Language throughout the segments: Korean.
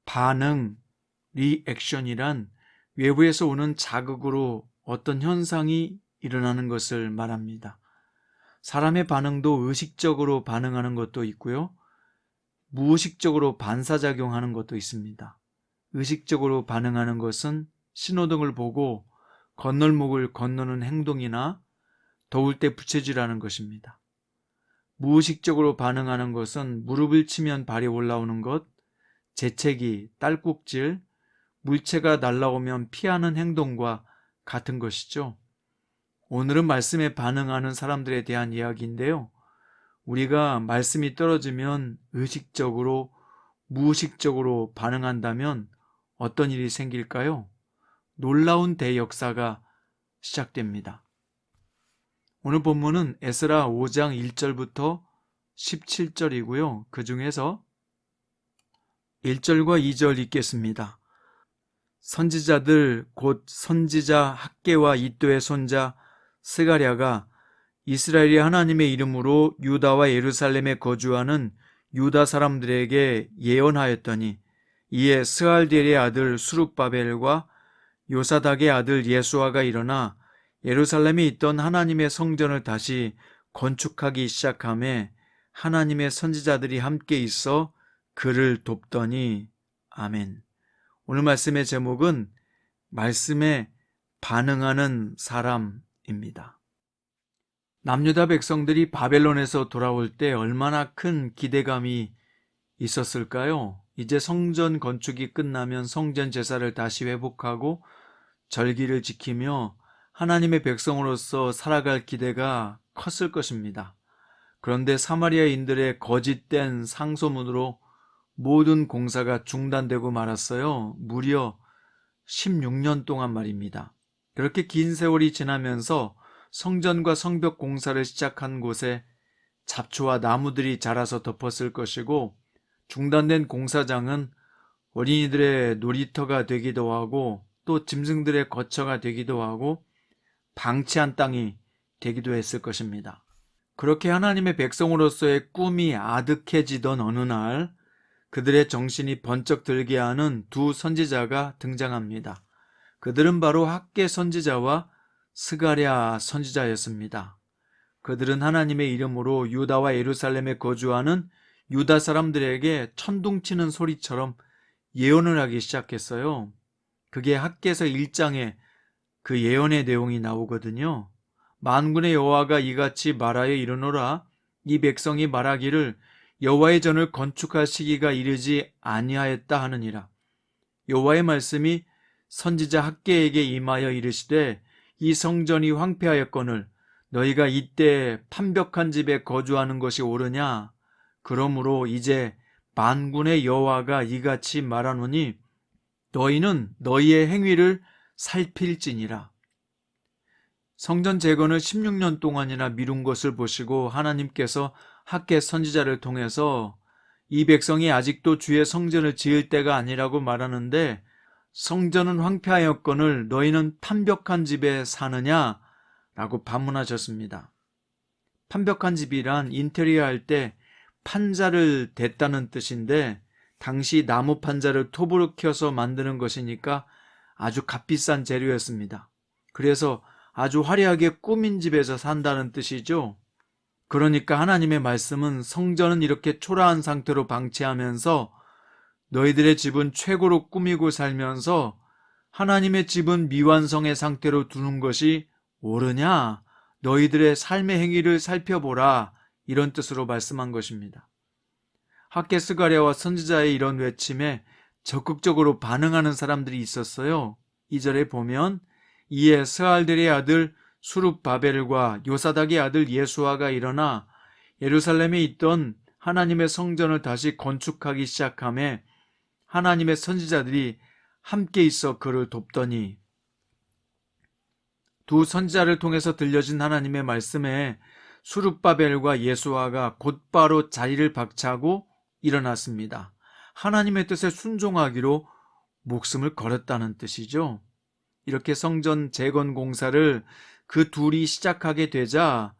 반응, 리액션이란 외부에서 오는 자극으로 어떤 현상이 일어나는 것을 말합니다. 사람의 반응도 의식적으로 반응하는 것도 있고요. 무의식적으로 반사작용하는 것도 있습니다. 의식적으로 반응하는 것은 신호등을 보고 건널목을 건너는 행동이나 더울 때 부채질하는 것입니다. 무의식적으로 반응하는 것은 무릎을 치면 발이 올라오는 것, 재채기, 딸꾹질, 물체가 날아오면 피하는 행동과 같은 것이죠. 오늘은 말씀에 반응하는 사람들에 대한 이야기인데요. 우리가 말씀이 떨어지면 의식적으로, 무의식적으로 반응한다면 어떤 일이 생길까요? 놀라운 대역사가 시작됩니다. 오늘 본문은 에스라 5장 1절부터 17절이고요. 그 중에서 1절과 2절 읽겠습니다. 선지자들 곧 선지자 학개와 이도의 손자 스가랴가 이스라엘이 하나님의 이름으로 유다와 예루살렘에 거주하는 유다 사람들에게 예언하였더니 이에 스알디엘의 아들 수룹바벨과 요사닥의 아들 예수아가 일어나 예루살렘에 있던 하나님의 성전을 다시 건축하기 시작하며 하나님의 선지자들이 함께 있어 그를 돕더니. 아멘. 오늘 말씀의 제목은 말씀에 반응하는 사람입니다. 남유다 백성들이 바벨론에서 돌아올 때 얼마나 큰 기대감이 있었을까요? 이제 성전 건축이 끝나면 성전 제사를 다시 회복하고 절기를 지키며 하나님의 백성으로서 살아갈 기대가 컸을 것입니다. 그런데 사마리아인들의 거짓된 상소문으로 모든 공사가 중단되고 말았어요. 무려 16년 동안 말입니다. 그렇게 긴 세월이 지나면서 성전과 성벽 공사를 시작한 곳에 잡초와 나무들이 자라서 덮었을 것이고 중단된 공사장은 어린이들의 놀이터가 되기도 하고 또 짐승들의 거처가 되기도 하고 방치한 땅이 되기도 했을 것입니다. 그렇게 하나님의 백성으로서의 꿈이 아득해지던 어느 날 그들의 정신이 번쩍 들게 하는 두 선지자가 등장합니다. 그들은 바로 학개 선지자와 스가랴 선지자였습니다. 그들은 하나님의 이름으로 유다와 예루살렘에 거주하는 유다 사람들에게 천둥치는 소리처럼 예언을 하기 시작했어요. 그게 학개서 1장에 그 예언의 내용이 나오거든요. 만군의 여호와가 이같이 말하여 이르노라. 이 백성이 말하기를 여호와의 전을 건축할 시기가 이르지 아니하였다 하느니라. 여호와의 말씀이 선지자 학개에게 임하여 이르시되 이 성전이 황폐하였거늘 너희가 이때 판벽한 집에 거주하는 것이 옳으냐? 그러므로 이제 만군의 여호와가 이같이 말하노니 너희는 너희의 행위를 살필지니라. 성전 재건을 16년 동안이나 미룬 것을 보시고 하나님께서 학개 선지자를 통해서 이 백성이 아직도 주의 성전을 지을 때가 아니라고 말하는데 성전은 황폐하였거늘 너희는 판벽한 집에 사느냐? 라고 반문하셨습니다. 판벽한 집이란 인테리어 할 때 판자를 댔다는 뜻인데 당시 나무 판자를 톱으로 켜서 만드는 것이니까 아주 값비싼 재료였습니다. 그래서 아주 화려하게 꾸민 집에서 산다는 뜻이죠. 그러니까 하나님의 말씀은 성전은 이렇게 초라한 상태로 방치하면서 너희들의 집은 최고로 꾸미고 살면서 하나님의 집은 미완성의 상태로 두는 것이 옳으냐? 너희들의 삶의 행위를 살펴보라. 이런 뜻으로 말씀한 것입니다. 학개 스가랴와 선지자의 이런 외침에 적극적으로 반응하는 사람들이 있었어요. 2절에 보면 이에 스알델의 아들 수룹바벨과 요사닥의 아들 예수아가 일어나 예루살렘에 있던 하나님의 성전을 다시 건축하기 시작하며 하나님의 선지자들이 함께 있어 그를 돕더니. 두 선지자를 통해서 들려진 하나님의 말씀에 수룹바벨과 예수아가 곧바로 자리를 박차고 일어났습니다. 하나님의 뜻에 순종하기로 목숨을 걸었다는 뜻이죠. 이렇게 성전 재건 공사를 그 둘이 시작하게 되자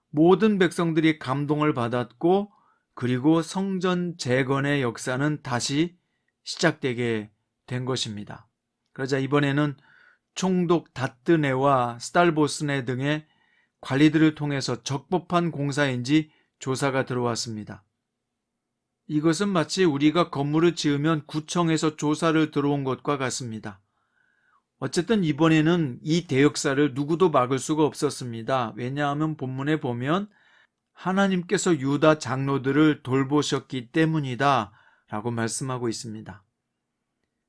모든 백성들이 감동을 받았고, 그리고 성전 재건의 역사는 다시 시작되게 된 것입니다. 그러자 이번에는 총독 다뜨네와 스탈보스네 등의 관리들을 통해서 적법한 공사인지 조사가 들어왔습니다. 이것은 마치 우리가 건물을 지으면 구청에서 조사를 들어온 것과 같습니다. 어쨌든 이번에는 이 대역사를 누구도 막을 수가 없었습니다. 왜냐하면 본문에 보면 하나님께서 유다 장로들을 돌보셨기 때문이다 라고 말씀하고 있습니다.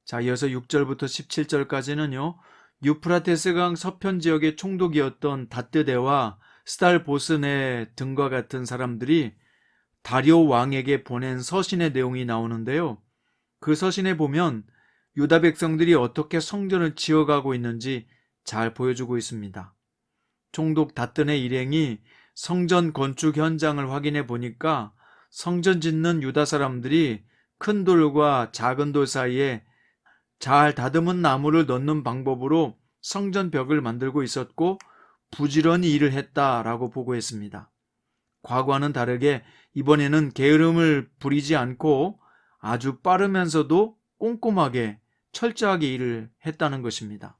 자, 이어서 6절부터 17절까지는요. 유프라테스강 서편 지역의 총독이었던 다뜨데와 스달보스네 등과 같은 사람들이 다리오 왕에게 보낸 서신의 내용이 나오는데요. 그 서신에 보면 유다 백성들이 어떻게 성전을 지어가고 있는지 잘 보여주고 있습니다. 총독 다뜨네 일행이 성전 건축 현장을 확인해 보니까 성전 짓는 유다 사람들이 큰 돌과 작은 돌 사이에 잘 다듬은 나무를 넣는 방법으로 성전 벽을 만들고 있었고 부지런히 일을 했다라고 보고했습니다. 과거와는 다르게 이번에는 게으름을 부리지 않고 아주 빠르면서도 꼼꼼하게 철저하게 일을 했다는 것입니다.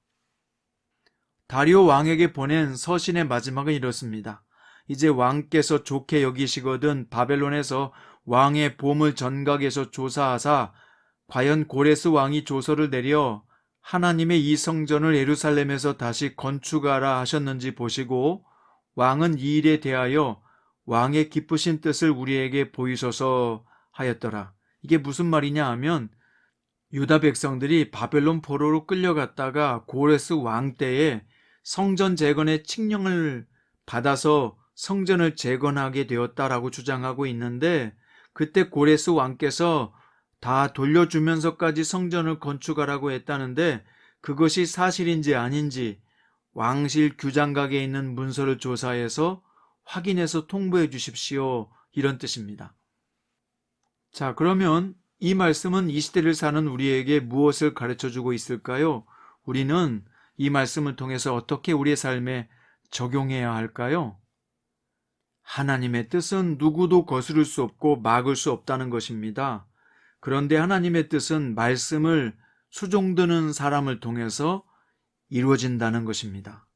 다리오 왕에게 보낸 서신의 마지막은 이렇습니다. 이제 왕께서 좋게 여기시거든 바벨론에서 왕의 보물 전각에서 조사하사 과연 고레스 왕이 조서를 내려 하나님의 이 성전을 예루살렘에서 다시 건축하라 하셨는지 보시고 왕은 이 일에 대하여 왕의 기쁘신 뜻을 우리에게 보이소서 하였더라. 이게 무슨 말이냐 하면 유다 백성들이 바벨론 포로로 끌려갔다가 고레스 왕 때에 성전 재건의 칙령을 받아서 성전을 재건하게 되었다라고 주장하고 있는데, 그때 고레스 왕께서 다 돌려주면서까지 성전을 건축하라고 했다는데 그것이 사실인지 아닌지 왕실 규장각에 있는 문서를 조사해서 확인해서 통보해 주십시오. 이런 뜻입니다. 자, 그러면 이 말씀은 이 시대를 사는 우리에게 무엇을 가르쳐주고 있을까요? 우리는 이 말씀을 통해서 어떻게 우리의 삶에 적용해야 할까요? 하나님의 뜻은 누구도 거스를 수 없고 막을 수 없다는 것입니다. 그런데 하나님의 뜻은 말씀을 수종드는 사람을 통해서 이루어진다는 것입니다.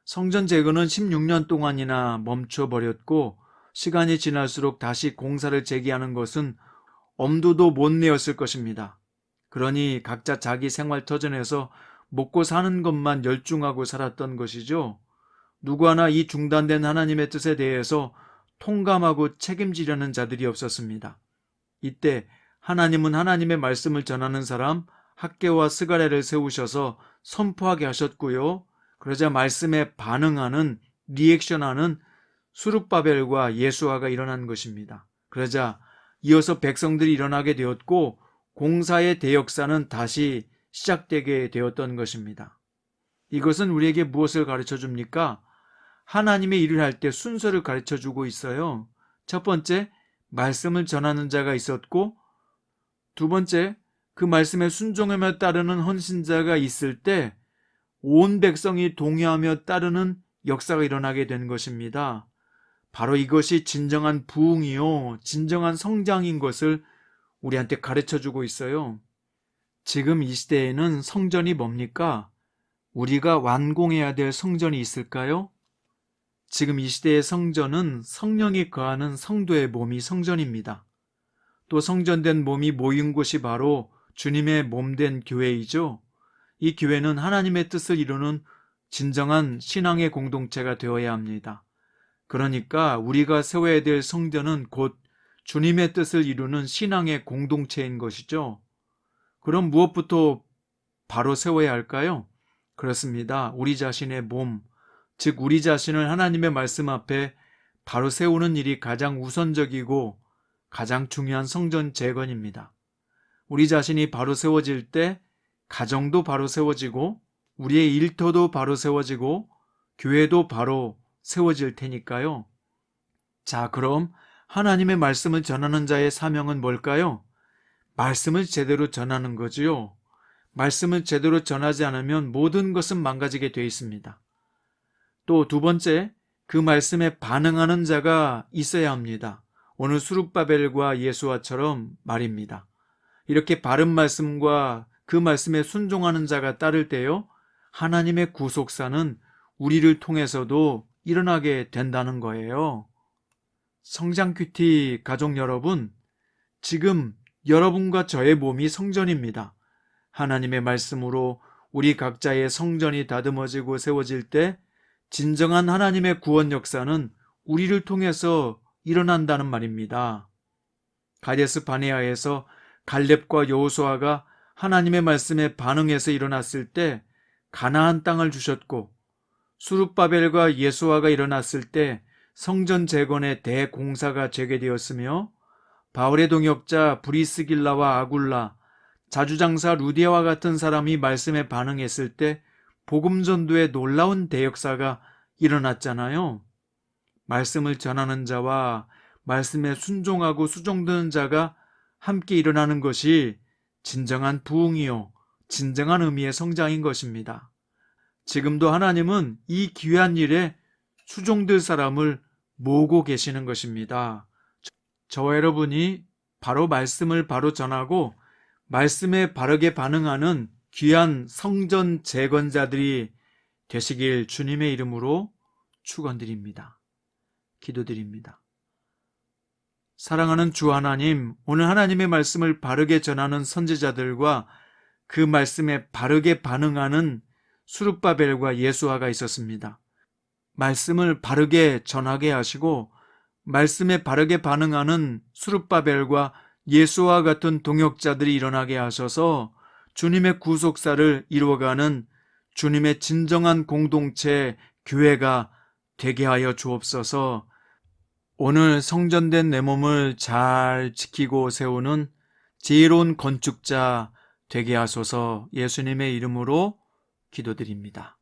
성전 재건은 16년 동안이나 멈춰버렸고 시간이 지날수록 다시 공사를 재개하는 것은 엄두도 못 내었을 것입니다. 그러니 각자 자기 생활 터전에서 먹고 사는 것만 열중하고 살았던 것이죠. 누구 하나 이 중단된 하나님의 뜻에 대해서 통감하고 책임지려는 자들이 없었습니다. 이때 하나님은 하나님의 말씀을 전하는 사람 학개와 스가랴를 세우셔서 선포하게 하셨고요. 그러자 말씀에 반응하는, 리액션하는 수룹바벨과 예수아가 일어난 것입니다. 그러자 이어서 백성들이 일어나게 되었고 공사의 대역사는 다시 시작되게 되었던 것입니다. 이것은 우리에게 무엇을 가르쳐 줍니까? 하나님의 일을 할 때 순서를 가르쳐 주고 있어요. 첫 번째, 말씀을 전하는 자가 있었고, 두 번째, 그 말씀에 순종하며 따르는 헌신자가 있을 때 온 백성이 동의하며 따르는 역사가 일어나게 된 것입니다. 바로 이것이 진정한 부흥이요, 진정한 성장인 것을 우리한테 가르쳐 주고 있어요. 지금 이 시대에는 성전이 뭡니까? 우리가 완공해야 될 성전이 있을까요? 지금 이 시대의 성전은 성령이 거하는 성도의 몸이 성전입니다. 또 성전된 몸이 모인 곳이 바로 주님의 몸된 교회이죠. 이 교회는 하나님의 뜻을 이루는 진정한 신앙의 공동체가 되어야 합니다. 그러니까 우리가 세워야 될 성전은 곧 주님의 뜻을 이루는 신앙의 공동체인 것이죠. 그럼 무엇부터 바로 세워야 할까요? 그렇습니다. 우리 자신의 몸, 즉 우리 자신을 하나님의 말씀 앞에 바로 세우는 일이 가장 우선적이고 가장 중요한 성전 재건입니다. 우리 자신이 바로 세워질 때 가정도 바로 세워지고 우리의 일터도 바로 세워지고 교회도 바로 세워질 테니까요. 자, 그럼 하나님의 말씀을 전하는 자의 사명은 뭘까요? 말씀을 제대로 전하는 거지요. 말씀을 제대로 전하지 않으면 모든 것은 망가지게 되어 있습니다. 또 두 번째, 그 말씀에 반응하는 자가 있어야 합니다. 오늘 수룹바벨과 예수아처럼 말입니다. 이렇게 바른 말씀과 그 말씀에 순종하는 자가 따를 때요, 하나님의 구속사는 우리를 통해서도 일어나게 된다는 거예요. 성장 큐티 가족 여러분, 지금 여러분과 저의 몸이 성전입니다. 하나님의 말씀으로 우리 각자의 성전이 다듬어지고 세워질 때 진정한 하나님의 구원 역사는 우리를 통해서 일어난다는 말입니다. 가데스 바네아에서 갈렙과 여호수아가 하나님의 말씀에 반응해서 일어났을 때 가나안 땅을 주셨고, 수룹바벨과 예수아가 일어났을 때 성전 재건의 대공사가 재개되었으며, 바울의 동역자 브리스길라와 아굴라, 자주장사 루디아와 같은 사람이 말씀에 반응했을 때 복음 전도의 놀라운 대역사가 일어났잖아요. 말씀을 전하는 자와 말씀에 순종하고 수종드는 자가 함께 일어나는 것이 진정한 부흥이요, 진정한 의미의 성장인 것입니다. 지금도 하나님은 이 귀한 일에 수종될 사람을 모으고 계시는 것입니다. 저와 여러분이 바로 말씀을 바로 전하고 말씀에 바르게 반응하는 귀한 성전 재건자들이 되시길 주님의 이름으로 축원드립니다. 기도드립니다. 사랑하는 주 하나님, 오늘 하나님의 말씀을 바르게 전하는 선지자들과 그 말씀에 바르게 반응하는 수룹바벨과 예수아가 있었습니다. 말씀을 바르게 전하게 하시고 말씀에 바르게 반응하는 수룹바벨과 예수와 같은 동역자들이 일어나게 하셔서 주님의 구속사를 이루어가는 주님의 진정한 공동체 교회가 되게 하여 주옵소서. 오늘 성전된 내 몸을 잘 지키고 세우는 지혜로운 건축자 되게 하소서. 예수님의 이름으로 기도드립니다.